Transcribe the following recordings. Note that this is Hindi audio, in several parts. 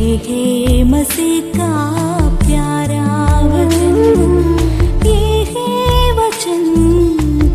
है मसीह का प्यारा वचन, ये है वचन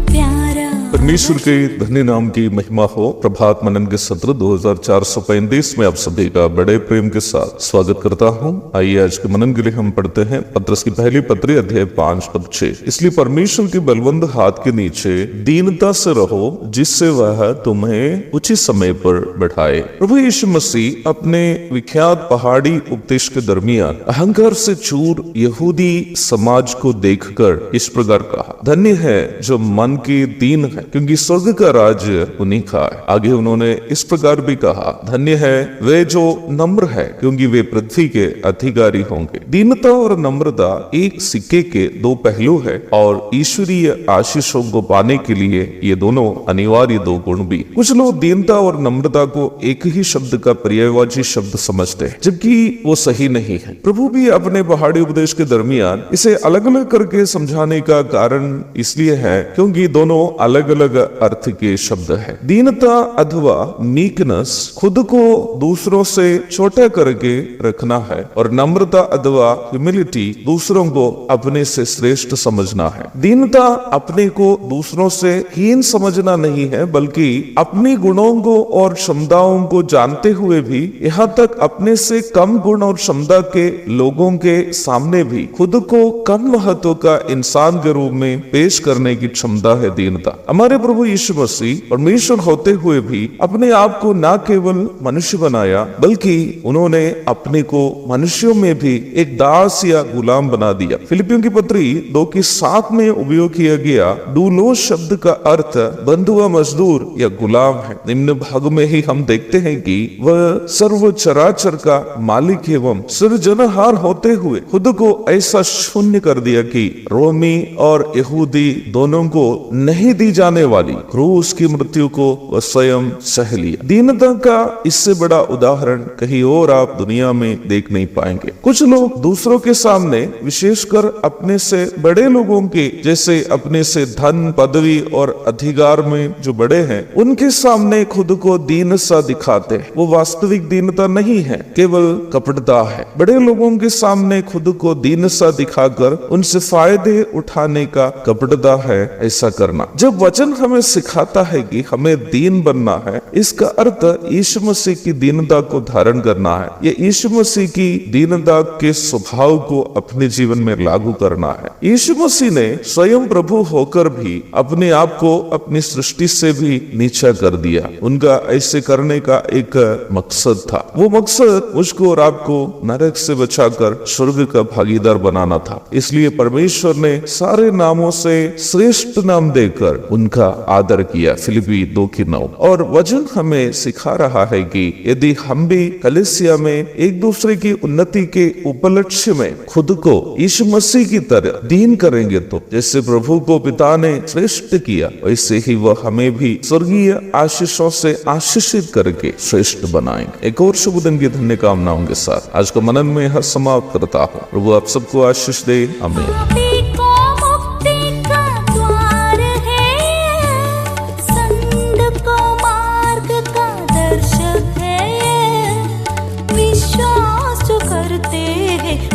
प्यारा। परमेश्वर के धन्य नाम की महिमा हो। प्रभात मनन के सत्र 2435 में आप सभी का बड़े प्रेम के साथ स्वागत करता हूं। आइए आज के मनन के लिए हम पढ़ते हैं पत्रस की पहली पत्री अध्याय 5 पद 6। इसलिए परमेश्वर के बलवंत हाथ के नीचे दीनता से रहो, जिससे वह तुम्हें उचित समय पर बैठाए। प्रभु यीशु मसीह अपने विख्यात पहाड़ी उपदेश के दरमियान अहंकार से चूर यहूदी समाज को देखकर इस प्रकार कहा, धन्य है जो मन के दीन है, क्योंकि स्वर्ग का राज्य उन्हीं का है। आगे उन्होंने इस प्रकार भी कहा, धन्य है वे जो नम्र है, क्योंकि वे पृथ्वी के अधिकारी होंगे। दीनता और नम्रता एक सिक्के के दो पहलू है और ईश्वरीय आशीषों को पाने के लिए ये दोनों अनिवार्य दो गुण भी। कुछ लोग दीनता और नम्रता को एक ही शब्द का पर्यायवाची शब्द समझते हैं, जबकि वो सही नहीं है। प्रभु भी अपने पहाड़ी उपदेश के दरमियान इसे अलग अलग करके समझाने का कारण इसलिए है क्योंकि दोनों अलग अलग अर्थ के शब्द है। दीनता अथवा मीकनेस खुद को दूसरों से छोटा करके रखना है और नम्रता अथवा ह्यूमिलिटी दूसरों को अपने से श्रेष्ठ समझना है। दीनता अपने को दूसरों से हीन समझना नहीं है, बल्कि अपनी गुणों को और क्षमताओं को जानते हुए भी यहाँ तक अपने से कम गुण और क्षमता के लोगों के सामने भी खुद को कम महत्व का इंसान के रूप में पेश करने की क्षमता है दीनता। हमारे प्रभु यीशु मसीह परमेश्वर होते हुए भी अपने आप को न केवल मनुष्य बनाया, बल्कि उन्होंने अपने को मनुष्यों में भी एक दास या गुलाम बना दिया। फिलिपियों की पत्री 2:7 में उपयोग किया गया डूलोस शब्द का अर्थ बंधुआ, मजदूर या गुलाम है। निम्न भाग में ही हम देखते हैं कि वह सर्व चराचर का मालिक एवं सृजनहार होते हुए खुद को ऐसा शून्य कर दिया कि रोमी और यहूदी दोनों को नहीं दी जाने वाली क्रूस की मृत्यु को वह स्वयं सह लिया। दीनता का इससे बड़ा उदाहरण कहीं और आप दुनिया में देख नहीं पाएंगे। कुछ लोग दूसरों के सामने, विशेषकर अपने से बड़े लोगों के, जैसे अपने से धन, पदवी और अधिकार में जो बड़े हैं, उनके सामने खुद को दीन सा दिखाते हैं। वो वास्तविक दीनता नहीं है, केवल कपटता है। बड़े लोगों के सामने खुद को दीन सा दिखाकर उनसे फायदे उठाने का कपटता है ऐसा करना। जब वचन हमें सिखाता है कि हमें दीन बनना है, इसका अर्थ यीशु मसीह की दीनता को धारण करना है। ये यीशु मसीह की दीनता के स्वभाव को अपने जीवन में लागू करना है। यीशु मसीह ने स्वयं प्रभु होकर भी अपने आप को अपनी सृष्टि से भी नीचा कर दिया। उनका ऐसे करने का एक मकसद था। वो मकसद मुझको और आपको नरक से बचाकर स्वर्ग का भागीदार बनाना था। इसलिए परमेश्वर ने सारे नामों से श्रेष्ठ नाम देकर उनका आदर किया। फिलिपी 2:9। और वचन हमें सिखा रहा है कि यदि हम भी कलीसिया में एक दूसरे की उन्नति के उपलक्ष्य में खुद को यीशु मसीह की तरह दीन करेंगे, तो जैसे प्रभु को पिता ने श्रेष्ठ किया, वैसे ही वह हमें भी स्वर्गीय आशीषों से आशीषित करके श्रेष्ठ बनाएंगे। एक और शुभ दिन की धन्य कामनाओं के साथ आज का मनन में यह समाप्त करता हूँ। प्रभु आप सबको आशीष दे। आमीन।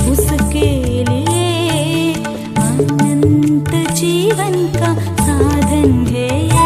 उसके लिए अनंत जीवन का साधन है।